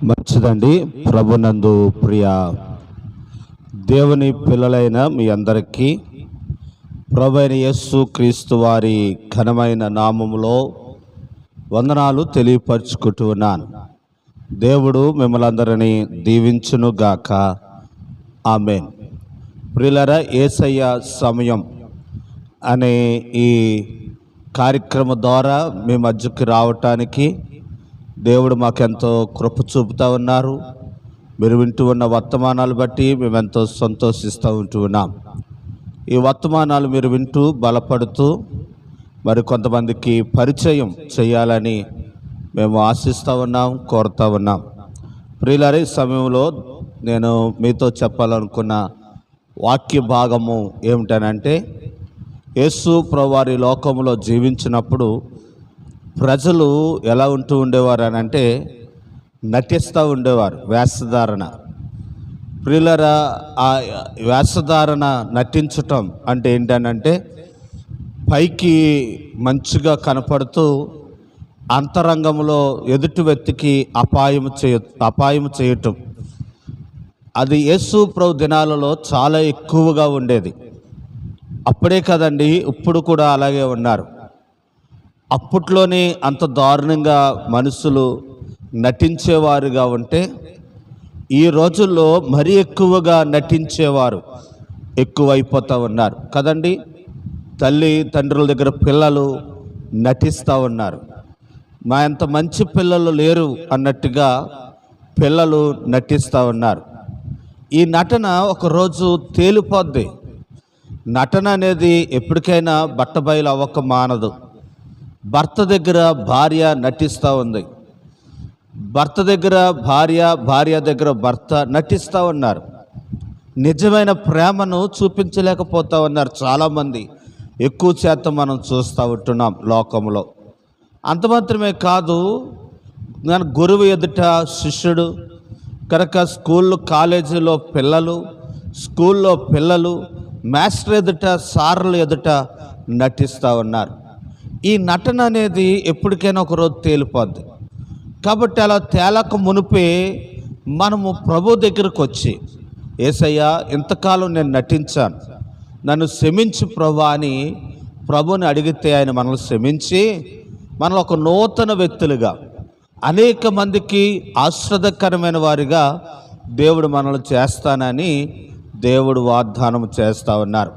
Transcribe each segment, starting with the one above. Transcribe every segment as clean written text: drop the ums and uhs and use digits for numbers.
మంచిదండి. ప్రభునందు ప్రియ దేవుని పిల్లలైన మీ అందరికీ ప్రభువైన యేసు క్రీస్తు వారి ఘనమైన నామములో వందనాలు తెలియపరుచుకుంటూ ఉన్నాను. దేవుడు మిమ్మల్ని అందరినీ దీవించునుగాక. ఆమేన్. ప్రియులారా, యేసయ్య సమయం అనే ఈ కార్యక్రమం ద్వారా మీ మధ్యకి రావటానికి దేవుడు మాకెంతో కృప చూపుతూ ఉన్నారు. మీరు వింటూ ఉన్న వర్తమానాలు బట్టి మేమెంతో సంతోషిస్తూ ఉన్నాం. ఈ వర్తమానాలు మీరు వింటూ బలపడుతూ మరి కొంతమందికి పరిచయం చేయాలని మేము ఆశిస్తూ ఉన్నాం, కోరుతూ ఉన్నాం. ప్రియులారా, ఈ సమయంలో నేను మీతో చెప్పాలనుకున్న వాక్య భాగము ఏమిటనంటే, యేసు ప్రభువారి లోకంలో జీవించినప్పుడు ప్రజలు ఎలా ఉంటూ ఉండేవారు అని అంటే నటిస్తూ ఉండేవారు. వేషధారణ. ప్రియులారా, ఆ వేషధారణ నటించటం అంటే ఏంటనంటే పైకి మంచిగా కనపడుతూ అంతరంగంలో ఎదుటి వ్యక్తికి అపాయం చేయటం. అది యేసు ప్రభు దినాలలో చాలా ఎక్కువగా ఉండేది. అప్పుడే కదండి, ఇప్పుడు కూడా అలాగే ఉన్నారు. అప్పట్లోనే అంత దారుణంగా మనుషులు నటించేవారుగా ఉంటే, ఈ రోజుల్లో మరీ ఎక్కువగా నటించేవారు ఎక్కువైపోతూ ఉన్నారు కదండి. తల్లి తండ్రుల దగ్గర పిల్లలు నటిస్తూ ఉన్నారు. మా అంత మంచి పిల్లలు లేరు అన్నట్టుగా పిల్లలు నటిస్తూ ఉన్నారు. ఈ నటన ఒకరోజు తేలిపోద్ది. నటన అనేది ఎప్పటికైనా బట్టబయలు అవ్వక మానదు. భర్త దగ్గర భార్య నటిస్తూ ఉంది, భర్త దగ్గర భార్య, భార్య దగ్గర భర్త నటిస్తూ ఉన్నారు. నిజమైన ప్రేమను చూపించలేకపోతూ ఉన్నారు చాలామంది. ఎక్కువ శాతం మనం చూస్తూ ఉంటున్నాం లోకంలో. అంత మాత్రమే కాదు, నేను గురువు ఎదుట శిష్యుడు కనుక స్కూల్లో కాలేజీలో పిల్లలు, స్కూల్లో పిల్లలు మాస్టర్ ఎదుట, సార్లు ఎదుట నటిస్తూ ఉన్నారు. ఈ నటన అనేది ఎప్పటికైనా ఒకరోజు తేలిపోద్ది. కాబట్టి అలా తేలక మునిపే మనము ప్రభు దగ్గరకు వచ్చి, యేసయ్యా ఇంతకాలం నేను నటించాను, నన్ను క్షమించు ప్రభా అని ప్రభుని అడిగితే ఆయన మనల్ని క్షమించి మనల్ని ఒక నూతన వ్యక్తులుగా, అనేక మందికి ఆశ్రదకరమైన వారిగా దేవుడు మనల్ని చేస్తానని దేవుడు వాగ్దానం చేస్తూ ఉన్నారు.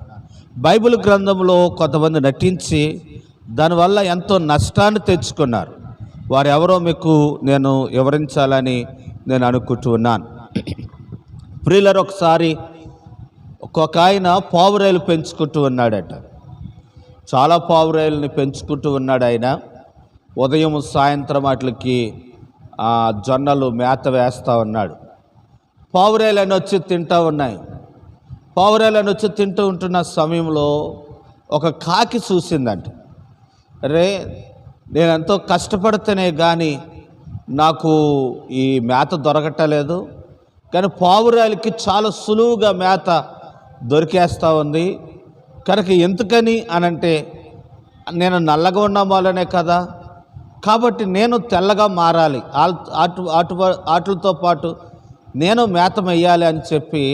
బైబిల్ గ్రంథంలో కొంతమంది నటించి దానివల్ల ఎంతో నష్టాన్ని తెచ్చుకున్నారు. వారు ఎవరో మీకు నేను వివరించాలని నేను అనుకుంటూ ఉన్నాను. ప్రియులారా, ఒకసారి ఒక్కొక్క ఆయన పావురాయలు పెంచుకుంటూ ఉన్నాడట. చాలా పావురాయలని పెంచుకుంటూ ఉన్నాడు ఆయన. ఉదయం సాయంత్రం వాటికి జొన్నలు మేత వేస్తూ ఉన్నాడు. పావురాయలని వచ్చి తింటూ ఉన్నాయి. పావురాయలని వచ్చి తింటూ ఉంటున్న సమయంలో ఒక కాకి చూసిందంట. రే, నేను ఎంతో కష్టపడితేనే కానీ నాకు ఈ మేత దొరకటలేదు, కానీ పావురాయలకి చాలా సులువుగా మేత దొరికేస్తూ ఉంది. కనుక ఎందుకని అనంటే, నేను నల్లగా ఉన్న వాళ్ళనే కదా, కాబట్టి నేను తెల్లగా మారాలి, ఆటలతో పాటు నేను మేత వేయాలి అని చెప్పి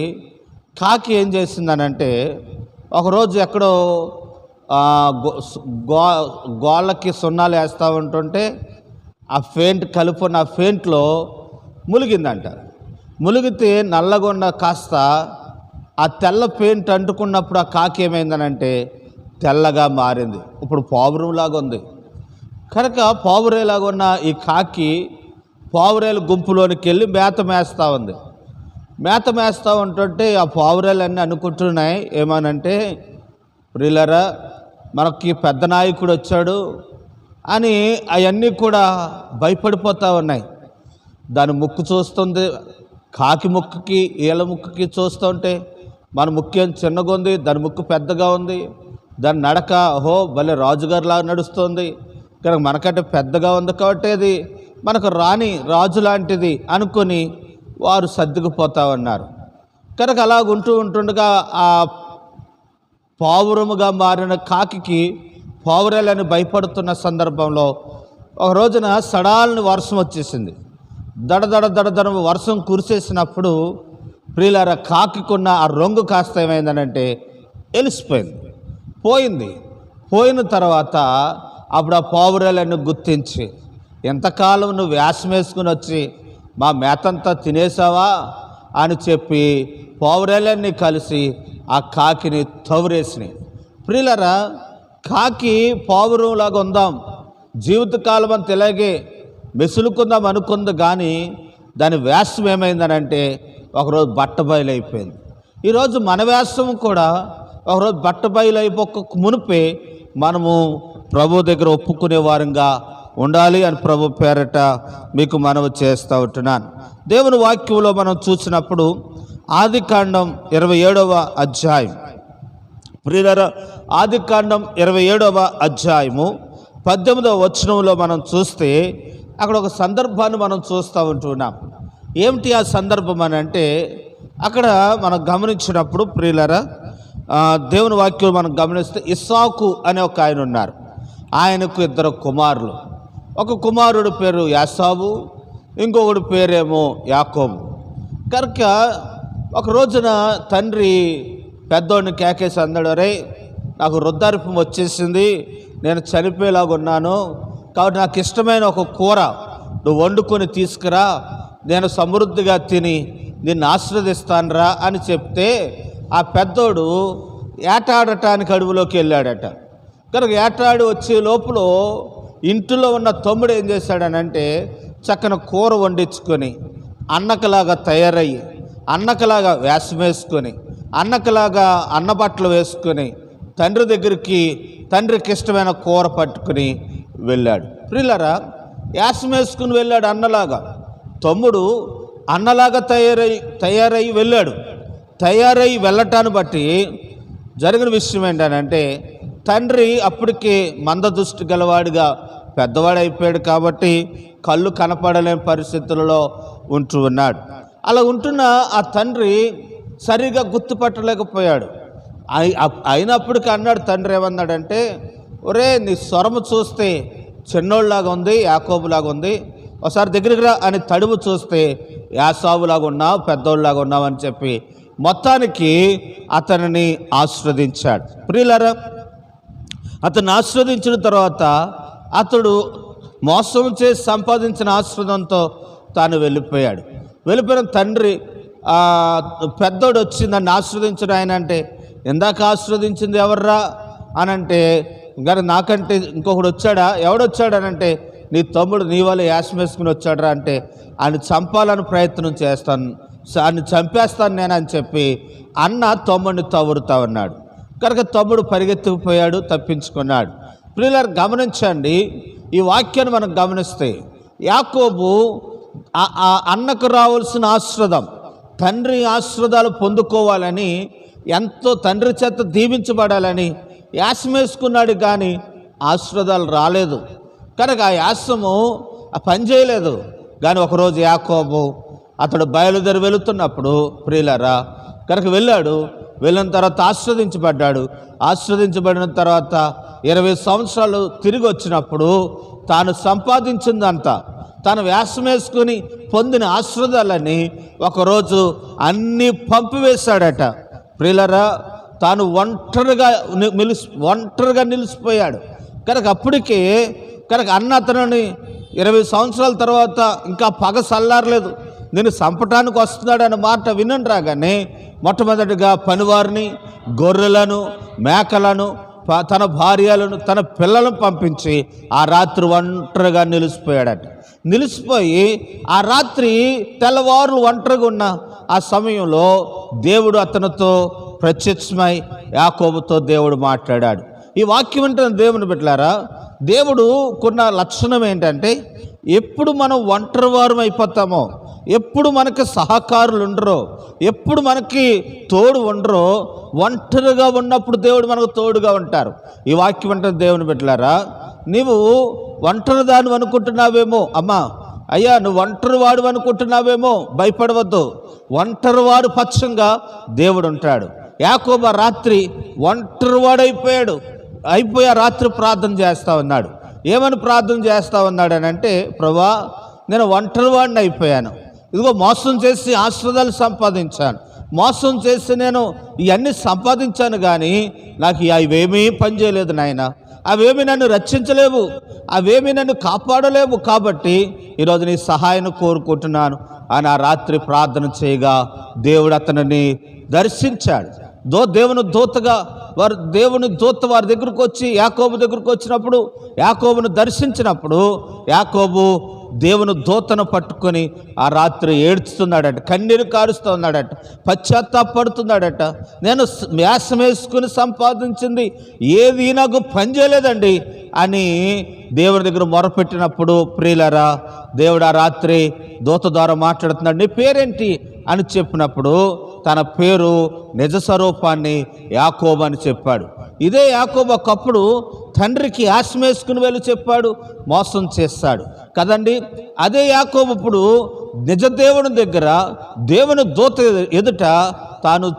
కాకి ఏం చేసిందనంటే, ఒకరోజు ఎక్కడో గోళ్ళకి సున్నాలు వేస్తూ ఉంటుంటే ఆ ఫెయింట్ కలుపున్న ఆ ఫెయింట్లో ములిగిందంట. ములిగితే నల్లగొండ కాస్త ఆ తెల్ల పెయింట్ అంటుకున్నప్పుడు ఆ కాకి ఏమైందనంటే తెల్లగా మారింది. ఇప్పుడు పావురంలాగా ఉంది. కనుక పావురేలాగా ఉన్న ఈ కాకి పావురేల గుంపులోనికి వెళ్ళి మేత మేస్తూ ఉంది. మేత మేస్తూ ఉంటుంటే ఆ పావురాలన్నీ అనుకుంటున్నాయి ఏమనంటే, ప్రియులారా, మనకి పెద్ద నాయకుడు వచ్చాడు అని అవన్నీ కూడా భయపడిపోతూ ఉన్నాయి. దాని ముక్కు చూస్తుంది, కాకి ముక్కుకి ఈల ముక్కుకి చూస్తుంటే మన ముక్కు ఏం చిన్నగా ఉంది, దాని ముక్కు పెద్దగా ఉంది. దాని నడక భలే రాజుగారిలాగా నడుస్తుంది, కనుక మనకంటే పెద్దగా ఉంది కాబట్టి అది మనకు రాని రాజు లాంటిది అనుకొని వారు సర్దుకుపోతూ ఉన్నారు. కనుక అలాగుంటూ ఉంటుండగా ఆ పావురముగా మారిన కాకి పావురాలని భయపడుతున్న సందర్భంలో ఒక రోజున సడాలని వర్షం వచ్చేసింది. దడదడ వర్షం కురిసేసినప్పుడు ప్రియులారా కాకికున్న ఆ రొంగు కాస్త ఏమైందనంటే పోయింది. పోయిన తర్వాత అప్పుడు ఆ పావురాలన్నీ గుర్తించి, ఎంతకాలం నువ్వు వేషం వేసుకుని వచ్చి మా మేతంతా తినేసావా అని చెప్పి పావురాలన్నీ కలిసి ఆ కాకిని తవ్వురేసినాయి. ప్రియులారా, కాకి పావురంలాగా ఉందాం, జీవితకాలం అంత ఇలాగే మెసులుకుందాం అనుకుంది, కానీ దాని వేషం ఏమైందనంటే ఒకరోజు బట్టబయలైపోయింది. ఈరోజు మన వేషం కూడా ఒకరోజు బట్టబయలైపోక మునిపే మనము ప్రభు దగ్గర ఒప్పుకునే వారంగా ఉండాలి అని ప్రభు పేరట మీకు మనవి చేస్తూ ఉంటున్నాను. దేవుని వాక్యంలో మనం చూసినప్పుడు ఆదికాండం 27వ అధ్యాయం, ప్రియులారా, ఆదికాండం 27వ అధ్యాయము 18వ వచనంలో మనం చూస్తే అక్కడ ఒక సందర్భాన్ని మనం చూస్తూ ఉంటున్నాం. ఏమిటి ఆ సందర్భం అని అంటే, అక్కడ మనం గమనించినప్పుడు ప్రియులారా, దేవుని వాక్యం మనం గమనిస్తే ఇస్సాకు అనే ఒక ఆయన ఉన్నారు. ఆయనకు 2 కుమారులు. ఒక కుమారుడి పేరు యాసావు, ఇంకొకటి పేరేమో యాకోబు. కనుక ఒక రోజున తండ్రి పెద్దోడిని కేకేసి అన్నాడు, అరే నాకు వృద్ధాప్యం వచ్చేసింది, నేను చనిపోయేలాగా ఉన్నాను, కాబట్టి నాకు ఇష్టమైన ఒక కూర నువ్వు వండుకొని తీసుకురా, నేను సమృద్ధిగా తిని నిన్ను ఆశీర్వదిస్తానురా అని చెప్తే ఆ పెద్దోడు ఏటాడటానికి అడవిలోకి వెళ్ళాడట. కనుక ఏటాడి వచ్చే లోపల ఇంటిలో ఉన్న తమ్ముడు ఏం చేశాడనంటే చక్కని కూర వండించుకొని అన్నకలాగా తయారయ్యి, అన్నకలాగా వేషం వేసుకొని, అన్నకలాగా అన్నబట్టలు వేసుకొని తండ్రి దగ్గరికి, తండ్రికి ఇష్టమైన కూర పట్టుకుని వెళ్ళాడు. ప్రియులారా, వేషం వేసుకుని వెళ్ళాడు అన్నలాగా. తమ్ముడు అన్నలాగా తయారై వెళ్ళాడు. తయారై వెళ్ళటాన్ని బట్టి జరిగిన విషయం ఏంటనంటే, తండ్రి అప్పటికే మందదృష్టి గలవాడిగా పెద్దవాడు అయిపోయాడు కాబట్టి కళ్ళు కనపడలేని పరిస్థితులలో ఉంటూ ఉన్నాడు. అలా ఉంటున్న ఆ తండ్రి సరిగా గుర్తుపట్టలేకపోయాడు. అయినప్పటికీ అన్నాడు, తండ్రి ఏమన్నాడంటే, ఒరే నీ స్వరము చూస్తే చిన్నోళ్ళలాగా ఉంది, యాకోబులాగా ఉంది, ఒకసారి దగ్గరికి రా అని తడువు చూస్తే యాసావులాగా ఉన్నావు, పెద్దోళ్ళలాగా ఉన్నావు అని చెప్పి మొత్తానికి అతనిని ఆశీర్వదించాడు. ప్రియులారా, అతన్ని ఆశీర్వదించిన తర్వాత అతడు మోసం చేసి సంపాదించిన ఆశీర్వాదంతో తాను వెళ్ళిపోయాడు. వెళ్ళిపోయిన తండ్రి పెద్దోడు వచ్చి నన్ను ఆశీర్వదించిన ఆయన అంటే, ఇందాక ఆశీర్వదించింది ఎవర్రా అని అంటే, కానీ నాకంటే ఇంకొకడు వచ్చాడా, ఎవడొచ్చాడనంటే నీ తమ్ముడు నీ వల్ల యాసం వేసుకుని వచ్చాడరా అంటే, ఆయన చంపాలని ప్రయత్నం చేస్తాను, ఆయన చంపేస్తాను నేను అని చెప్పి అన్న తమ్ముడిని తవ్వురుతా ఉన్నాడు. కనుక తమ్ముడు పరిగెత్తుకుపోయాడు, తప్పించుకున్నాడు. ప్రియులారా, గమనించండి, ఈ వాక్యాన్ని మనం గమనిస్తే యాకోబు అన్నకు రావాల్సిన ఆశీర్వాదం, తండ్రి ఆశీర్వాదాలు పొందుకోవాలని, ఎంతో తండ్రి చేత దీవించబడాలని యాసం వేసుకున్నాడు, కానీ ఆశీర్వాదాలు రాలేదు. కనుక ఆ యాసము పనిచేయలేదు. కానీ ఒకరోజు యాకోబు అతడు బయలుదేరి వెళుతున్నప్పుడు ప్రియులారా, కనుక వెళ్ళాడు. వెళ్ళిన తర్వాత ఆశీర్వదించబడ్డాడు. ఆశీర్వదించబడిన తర్వాత 20 సంవత్సరాలు తిరిగి వచ్చినప్పుడు తాను సంపాదించిందంతా, తాను వేషం వేసుకుని పొందిన ఆశీర్వాదాలని ఒకరోజు అన్నీ పంపివేశాడట. ప్రియులారా, తాను ఒంటరిగా నిలిచిపోయాడు. కనుక అప్పటికే అన్న అతనిని 20 సంవత్సరాల తర్వాత ఇంకా పగ సల్లారలేదు, నేను చంపటానికి వస్తున్నాడన్న మాట వినని రాగానే మొట్టమొదటిగా పనివారిని, గొర్రెలను, మేకలను, తన భార్యలను, తన పిల్లలను పంపించి ఆ రాత్రి ఒంటరిగా నిలిచిపోయాడట. నిలిచిపోయి ఆ రాత్రి తెల్లవారు ఒంటరిగా ఉన్న ఆ సమయంలో దేవుడు అతనితో ప్రత్యక్షమై యాకోబుతో దేవుడు మాట్లాడాడు. ఈ వాక్యం అంటే దేవుని బిడ్డలారా, దేవుడు కొన్న లక్షణం ఏంటంటే, ఎప్పుడు మనం ఒంటరి వారం అయిపోతామో, ఎప్పుడు మనకి సహకారులు ఉండరో, ఎప్పుడు మనకి తోడు ఉండరో, ఒంటరిగా ఉన్నప్పుడు దేవుడు మనకు తోడుగా ఉంటారు. ఈ వాక్యం అంటే దేవుని బిడ్డలారా, నీవు ఒంటరి దాన్ని అనుకుంటున్నావేమో, అమ్మా అయ్యా నువ్వు ఒంటరి వాడు అనుకుంటున్నావేమో, భయపడవద్దు. ఒంటరి వాడు పక్షంగా దేవుడు ఉంటాడు. యాకోబు రాత్రి ఒంటరి వాడైపోయాడు. రాత్రి ప్రార్థన చేస్తూ ఉన్నాడు. ఏమని ప్రార్థన చేస్తూ ఉన్నాడు అని అంటే, ప్రభువా నేను ఒంటరి వాడిని అయిపోయాను. ఇదిగో మోసం చేసి ఆశీర్వాదాలు సంపాదించాను, మోసం చేసి నేను ఇవన్నీ సంపాదించాను, కానీ నాకు అవేమీ పనిచేయలేదు నాయన. అవేమీ నన్ను రక్షించలేవు, అవేమీ నన్ను కాపాడలేవు. కాబట్టి ఈరోజు నీ సహాయాన్ని కోరుకుంటున్నాను అని ఆ రాత్రి ప్రార్థన చేయగా దేవుడు అతనిని దర్శించాడు. దేవుని దూతగా దేవుని దూత వారి దగ్గరకు వచ్చి యాకోబు దగ్గరకు వచ్చినప్పుడు, యాకోబును దర్శించినప్పుడు యాకోబు దేవుని దూతను పట్టుకొని ఆ రాత్రి ఏడ్చుతున్నాడట, కన్నీరు కారుస్తున్నాడట, పశ్చాత్తాపడుతున్నాడట. నేను వ్యాసం వేసుకుని సంపాదించింది ఏది నాకు పనిచేయలేదండి అని దేవుని దగ్గర మొరపెట్టినప్పుడు ప్రియులారా, దేవుడు ఆ రాత్రి దూత ద్వారా మాట్లాడుతున్నాడు. నీ పేరేంటి అని చెప్పినప్పుడు తన పేరు నిజ స్వరూపాన్ని యాకోబు అని చెప్పాడు. ఇదే యాకోబు ఒకప్పుడు తండ్రికి ఆశమేసుకుని వెళ్ళి చెప్పాడు, మోసం చేస్తాడు కదండి. అదే యాకోబు ఇప్పుడు నిజ దేవుని దగ్గర దేవుని దూత ఎదుట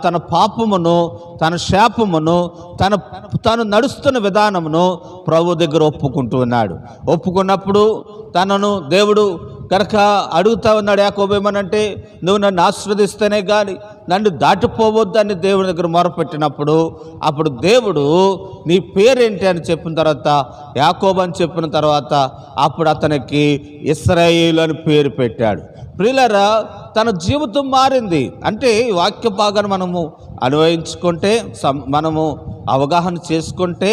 తన పాపమును, తన శాపమును, తాను నడుస్తున్న విధానమును ప్రభు దగ్గర ఒప్పుకుంటూ ఉన్నాడు. ఒప్పుకున్నప్పుడు తనను దేవుడు కనుక అడుగుతా ఉన్నాడు. యాకోబు ఏమనంటే, నువ్వు నన్ను ఆశీర్వదిస్తేనే కానీ నన్ను దాటిపోవద్దని దేవుని దగ్గర మొరపెట్టినప్పుడు అప్పుడు దేవుడు నీ పేరేంటి అని చెప్పిన తర్వాత, యాకోబు అని చెప్పిన తర్వాత అప్పుడు అతనికి ఇశ్రాయేలు అని పేరు పెట్టాడు. ప్రియులారా, తన జీవితం మారింది. అంటే ఈ వాక్య భాగాన్ని మనము అన్వయించుకుంటే, మనము అవగాహన చేసుకుంటే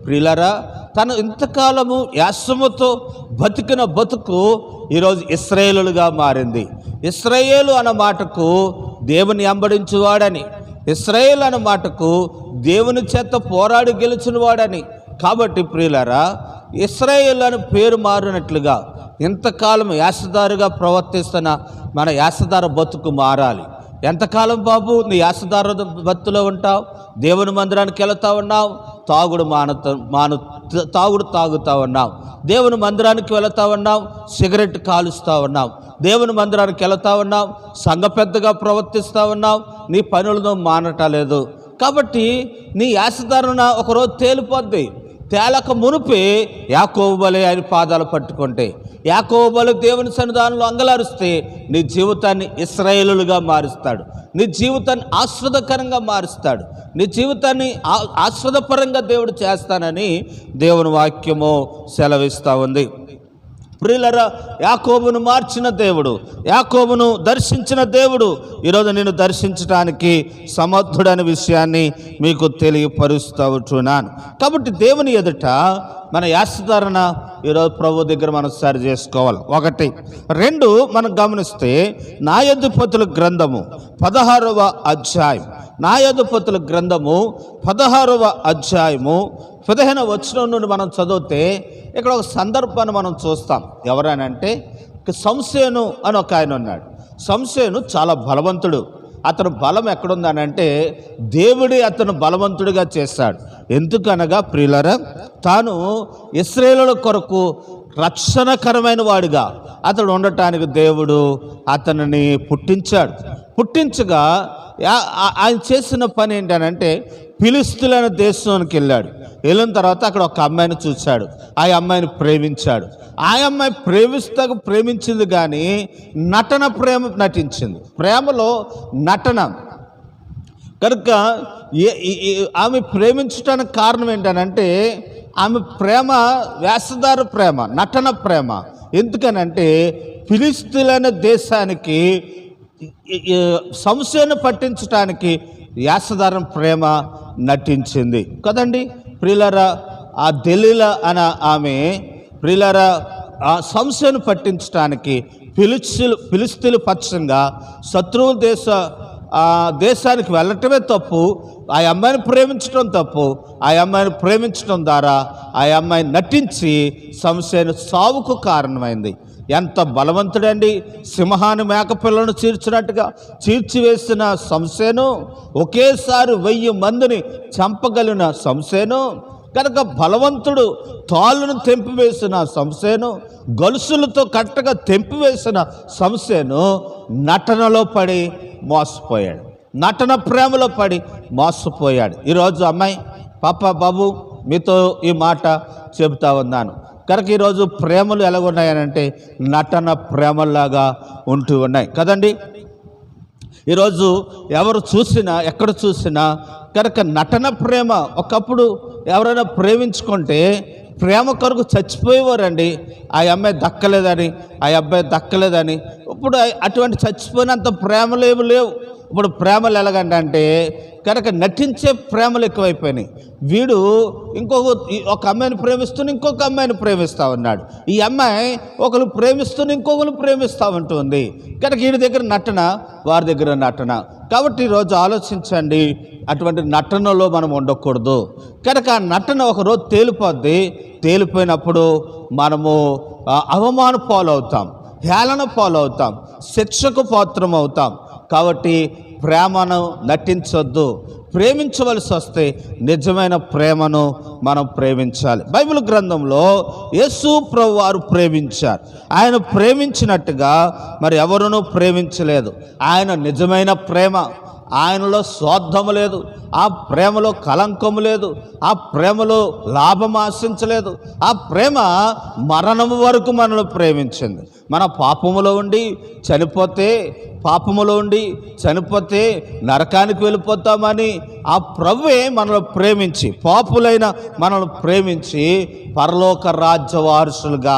ప్రియులారా, తను ఇంతకాలము యాసముతో బతికిన బతుకు ఈరోజు ఇశ్రాయేలుగా మారింది. ఇశ్రాయేలు అన్న మాటకు దేవుని వెంబడించువాడని, ఇశ్రాయేలు అన్న మాటకు దేవుని చేత పోరాడి గెలిచిన వాడని. కాబట్టి ప్రియులారా, ఇశ్రాయేలు అని పేరు మారినట్లుగా ఇంతకాలం యాసదారుగా ప్రవర్తిస్తున్న మన యాసదార బతుకు మారాలి. ఎంతకాలం బాబు నీ యాసదార బతులో ఉంటావు? దేవుని మందిరానికి వెళుతూ ఉన్నావు, తాగుడు తాగుతూ ఉన్నావు. దేవుని మందిరానికి వెళుతూ ఉన్నావు, సిగరెట్ కాలుస్తూ ఉన్నావు. దేవుని మందిరానికి వెళుతూ ఉన్నావు, సంఘ పెద్దగా ప్రవర్తిస్తూ ఉన్నావు, నీ పనులను మానటలేదు. కాబట్టి నీ యాసదారణ ఒకరోజు తేలిపోద్ది. తేలక మునిపే యాకోబు వలె ఆయన పాదాలు పట్టుకుంటే, యాకోబు వలె దేవుని సన్నిధానంలో అంగలారుస్తే నీ జీవితాన్ని ఇశ్రాయేలుగా మారుస్తాడు, నీ జీవితాన్ని ఆస్వాదకరంగా మారుస్తాడు, నీ జీవితాన్ని ఆస్వాదపరంగా దేవుడు చేస్తానని దేవుని వాక్యము సెలవిస్తూ ఉంది. ప్రియులరా, యాకోబును మార్చిన దేవుడు, యాకోబును దర్శించిన దేవుడు ఈరోజు నేను దర్శించడానికి సమర్థుడనే విషయాన్ని మీకు తెలియపరుస్తున్నాను. కాబట్టి దేవుని ఎదుట మన యాసధారణ ఈరోజు ప్రభు దగ్గర మనం సరి చేసుకోవాలి. 1, 2 మనం గమనిస్తే న్యాయాధిపతుల గ్రంథము 16వ అధ్యాయం, న్యాయాధిపతుల గ్రంథము 16వ అధ్యాయము 15వ వచనం నుండి మనం చదివితే ఇక్కడ ఒక సందర్భాన్ని మనం చూస్తాం. ఎవరనంటే సంసోను అని ఒక ఆయన ఉన్నాడు. సంసోను చాలా బలవంతుడు. అతను బలం ఎక్కడుందనంటే దేవుడే అతను బలవంతుడిగా చేశాడు. ఎందుకనగా ప్రియులరా, తాను ఇశ్రాయేలుల కొరకు రక్షణకరమైన వాడిగా అతడు ఉండటానికి దేవుడు అతనిని పుట్టించగా ఆయన చేసిన పని ఏంటనంటే ఫిలిష్తీయుల దేశానికి వెళ్ళిన తర్వాత అక్కడ ఒక అమ్మాయిని చూశాడు. ఆ అమ్మాయిని ప్రేమించాడు. ఆ అమ్మాయి ప్రేమించింది కానీ ప్రేమ నటించింది. ప్రేమలో నటన కనుక ఆమె ప్రేమించడానికి కారణం ఏంటనంటే ఆమె ప్రేమ వేషధార ప్రేమ, నటన ప్రేమ. ఎందుకనంటే ఫిలిష్తీయుల దేశానికి సంశయాన్ని పట్టించడానికి యాసధారం ప్రేమ నటించింది కదండి. ప్రియులారా, ఆ దెలీలా అనే ఆమె ప్రియులారా ఆ సంశయాన్ని పట్టించడానికి ఫిలిష్తీయుల పక్షంగా శత్రువు దేశానికి వెళ్ళటమే తప్పు, ఆ అమ్మాయిని ప్రేమించడం తప్పు. ఆ అమ్మాయిని ప్రేమించడం ద్వారా ఆ అమ్మాయి నటించి సంశయాన్ని సావుకు కారణమైంది. ఎంత బలవంతుడండి! సింహాన్ని మేకపిల్లను చీల్చివేసిన సంసోను, ఒకేసారి 1000 మందిని చంపగలిగిన సంసోను, కనుక బలవంతుడు. తాళ్ళను తెంపివేసిన సంసోను, గొలుసులతో కట్టగా తెంపివేసిన సంసోను నటనలో పడి మోసపోయాడు, నటన ప్రేమలో పడి మోసపోయాడు. ఈరోజు అమ్మాయి, పాప బాబు, మీతో ఈ మాట చెబుతా ఉన్నాను. కనుక ఈరోజు ప్రేమలు ఎలాగున్నాయనంటే నటన ప్రేమల్లాగా ఉంటూ ఉన్నాయి కదండి. ఈరోజు ఎవరు చూసినా ఎక్కడ చూసినా కనుక నటన ప్రేమ. ఒకప్పుడు ఎవరైనా ప్రేమించుకుంటే ప్రేమ కొరకు చచ్చిపోయేవారండి. ఆ అమ్మాయి దక్కలేదని, ఆ అబ్బాయి దక్కలేదని. ఇప్పుడు అటువంటి చచ్చిపోయినంత ప్రేమలు ఏమి లేవు. ఇప్పుడు ప్రేమలు ఎలాగంటే కనుక నటించే ప్రేమలు ఎక్కువైపోయినాయి. వీడు ఒక అమ్మాయిని ప్రేమిస్తూనే ఇంకొక అమ్మాయిని ప్రేమిస్తూ ఉన్నాడు. ఈ అమ్మాయి ఒకరు ప్రేమిస్తూనే ఇంకొకరు ప్రేమిస్తూ ఉంటుంది. కనుక వీడి దగ్గర నటన, వారి దగ్గర నటన. కాబట్టి ఈరోజు ఆలోచించండి, అటువంటి నటనలో మనం ఉండకూడదు. కనుక ఆ నటన ఒకరోజు తేలిపోద్ది. తేలిపోయినప్పుడు మనము అవమాన పాలవుతాం, హేళన పాలవుతాం, శిక్షకు పాత్రం అవుతాం. కాబట్టి ప్రేమను నటించొద్దు. ప్రేమించవలసి వస్తే నిజమైన ప్రేమను మనం ప్రేమించాలి. బైబిల్ గ్రంథంలో యేసు ప్రభువు వారు ప్రేమించారు. ఆయన ప్రేమించినట్టుగా మరి ఎవరునూ ప్రేమించలేదు. ఆయన నిజమైన ప్రేమ. ఆయనలో స్వార్థము లేదు, ఆ ప్రేమలో కలంకము లేదు, ఆ ప్రేమలో లాభం ఆశించలేదు. ఆ ప్రేమ మరణము వరకు మనల్ని ప్రేమించింది. మన పాపములో ఉండి చనిపోతే నరకానికి వెళ్ళిపోతామని ఆ ప్రభువే మనల్ని ప్రేమించి, పాపులైన మనల్ని ప్రేమించి పరలోక రాజ్య వారసులుగా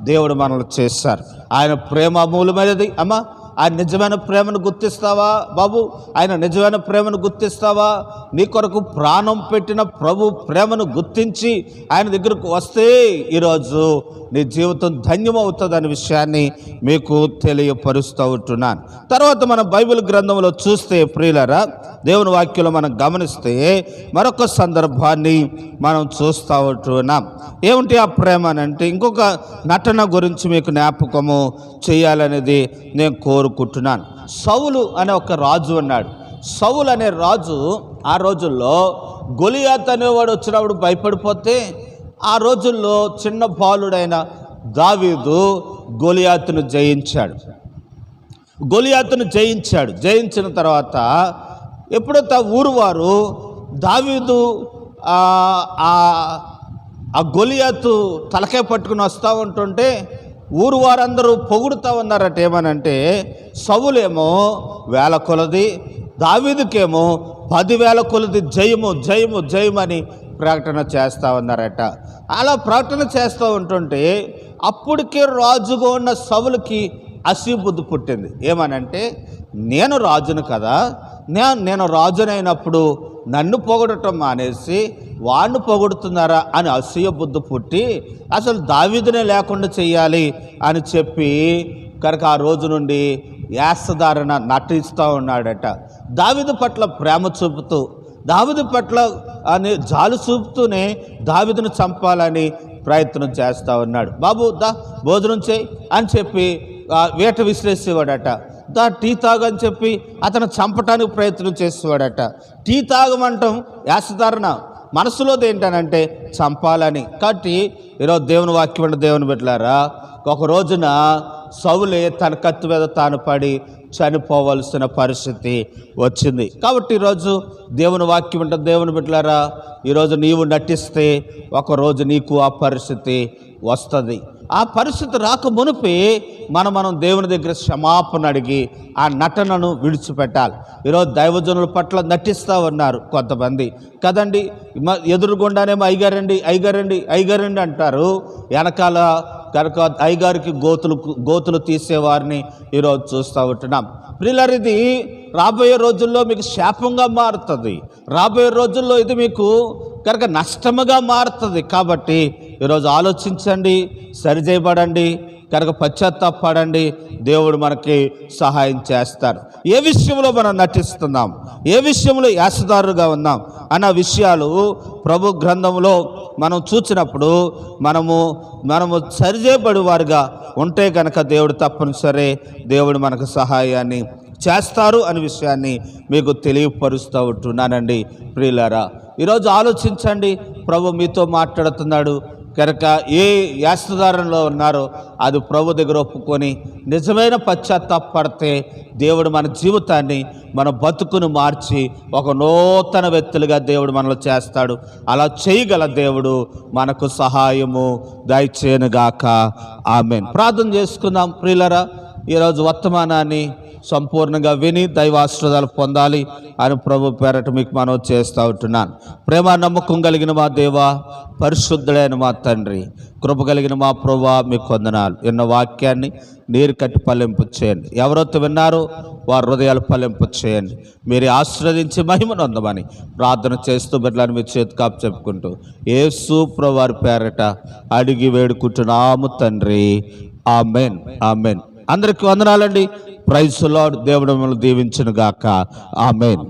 దేవుడు మనల్ని చేశారు. ఆయన ప్రేమ అమూల్యమైనది. అమ్మా, ఆయన నిజమైన ప్రేమను గుర్తిస్తావా బాబు? ఆయన నిజమైన ప్రేమను గుర్తిస్తావా? నీ కొరకు ప్రాణం పెట్టిన ప్రభు ప్రేమను గుర్తించి ఆయన దగ్గరకు వస్తే ఈరోజు నీ జీవితం ధన్యమవుతుందనే విషయాన్ని మీకు తెలియపరుస్తూ ఉంటున్నాను. తర్వాత మనం బైబిల్ గ్రంథంలో చూస్తే ప్రియులారా, దేవుని వాక్యంలో మనం గమనిస్తే మరొక సందర్భాన్ని మనం చూస్తూ ఉంటున్నాం. ఏమిటి ఆ ప్రేమ అంటే, ఇంకొక నటన గురించి మీకు జ్ఞాపకము చేయాలనేది నేను కోరుకుంటున్నాను. సౌలు అనే ఒక రాజు ఉన్నాడు. సౌలు అనే రాజు ఆ రోజుల్లో గొలియాత్ అనేవాడు వచ్చినప్పుడు భయపడిపోతే, ఆ రోజుల్లో చిన్న బాలుడైన దావీదు గొలియాతును జయించిన తర్వాత ఎప్పుడైతే ఊరు వారు దావీదు ఆ గొలియాతు తలకాయ పట్టుకుని వస్తూ ఉంటుంటే ఊరు వారందరూ పొగుడుతూ ఉన్నారట. ఏమనంటే, సౌలేమో 1000 కొలది, దావీదుకేమో 10,000 కొలది జయము జయము జయమని ప్రకటన చేస్తూ ఉన్నారట. అలా ప్రకటన చేస్తూ ఉంటుంటే అప్పటికే రాజుగా ఉన్న సౌలుకి అసూయ పుట్టింది. ఏమనంటే, నేను రాజును కదా, నేను రాజునైనప్పుడు నన్ను పొగడటం మానేసి వాడిని పొగుడుతున్నారా అని అసూయ బుద్ధి పుట్టి అసలు దావీదునే లేకుండా చెయ్యాలి అని చెప్పి కనుక ఆ రోజు నుండి యాసధారణ నటిస్తూ ఉన్నాడట. దావీదు పట్ల ప్రేమ చూపుతూ, దావీదు పట్ల జాలు చూపుతూనే దావీదును చంపాలని ప్రయత్నం చేస్తూ ఉన్నాడు. బాబు భోజనం చేయి అని చెప్పి వేట విసిరేసేవాడట. టీ తాగని చెప్పి అతను చంపటానికి ప్రయత్నం చేసేవాడట. టీ తాగమంటాం యాసధారణ, మనసులోది ఏంటనంటే చంపాలని. కాబట్టి ఈరోజు దేవుని వాక్యం దేవుని బిడ్డలారా, ఒక రోజున సౌలే తన కత్తి మీద తాను పడి చనిపోవలసిన పరిస్థితి వచ్చింది. కాబట్టి ఈరోజు దేవుని వాక్యం దేవుని బిడ్డలారా, ఈరోజు నీవు నటిస్తే ఒకరోజు నీకు ఆ పరిస్థితి వస్తుంది. ఆ పరిస్థితి రాక మునిపే మనం దేవుని దగ్గర క్షమాపణ అడిగి ఆ నటనను విడిచిపెట్టాలి. ఈరోజు దైవజనుల పట్ల నటిస్తూ ఉన్నారు కొంతమంది కదండి. ఎదురుగుండానేమో అయ్యగారండి అంటారు, వెనకాల కనుక అయ్యగారికి గోతులు తీసేవారిని ఈరోజు చూస్తూ ఉంటున్నాం. ప్రియులారా, ఇది రాబోయే రోజుల్లో మీకు శాపంగా మారుతుంది. రాబోయే రోజుల్లో ఇది మీకు కనుక నష్టముగా మారుతుంది. కాబట్టి ఈరోజు ఆలోచించండి, సరిచేయబడండి, కనుక పశ్చాత్తాపడండి. దేవుడు మనకి సహాయం చేస్తారు. ఏ విషయంలో మనం నటిస్తున్నాం, ఏ విషయంలో యాసదారుగా ఉన్నాం అన్న విషయాలు ప్రభు గ్రంథంలో మనం చూసినప్పుడు మనము సరిచేయబడి వారుగా ఉంటే కనుక దేవుడు తప్పనిసరి దేవుడు మనకు సహాయాన్ని చేస్తారు అనే విషయాన్ని మీకు తెలియపరుస్తూ ఉంటున్నానండి. ప్రియులారా, ఈరోజు ఆలోచించండి, ప్రభు మీతో మాట్లాడుతున్నాడు. కనుక ఏ యాస్తదారంలో ఉన్నారో అది ప్రభు దగ్గర ఒప్పుకొని నిజమైన పశ్చాత్తాపడితే దేవుడు మన జీవితాన్ని, మన బతుకును మార్చి ఒక నూతన వ్యక్తులుగా దేవుడు మనలో చేస్తాడు. అలా చేయగల దేవుడు మనకు సహాయము దయచేయనుగాక. ఆమేన్. ప్రార్థన చేసుకుందాం ప్రియులరా. ఈరోజు వర్తమానాన్ని సంపూర్ణంగా విని దైవాశీర్వాదాలు పొందాలి అని ప్రభు పేరట మీకు మనవి చేస్తూ ఉంటున్నాను. ప్రేమ నమ్మకం కలిగిన మా దేవా, పరిశుద్ధుడైన మా తండ్రి, కృప కలిగిన మా ప్రభువా, మీకు వందనాలు. ఎన్న వాక్యాన్ని నీరు కట్టి ఫలింపు చేయండి. ఎవరైతే విన్నారో వారి హృదయాలు ఫలింపు చేయండి. మీరు ఆశీర్వదించి మహిమను పొందమని ప్రార్థన చేస్తూ బిడ్డలను మీ చేతి కాపు చెప్పుకుంటూ యేసు ప్రభువు వారి పేరట అడిగి వేడుకుంటున్నాము తండ్రి. ఆమేన్. ఆమేన్. అందరికీ వందనాలండి. Praise the lord. దేవుడు మిమ్మల్ని దీవించును గాక. ఆమేన్.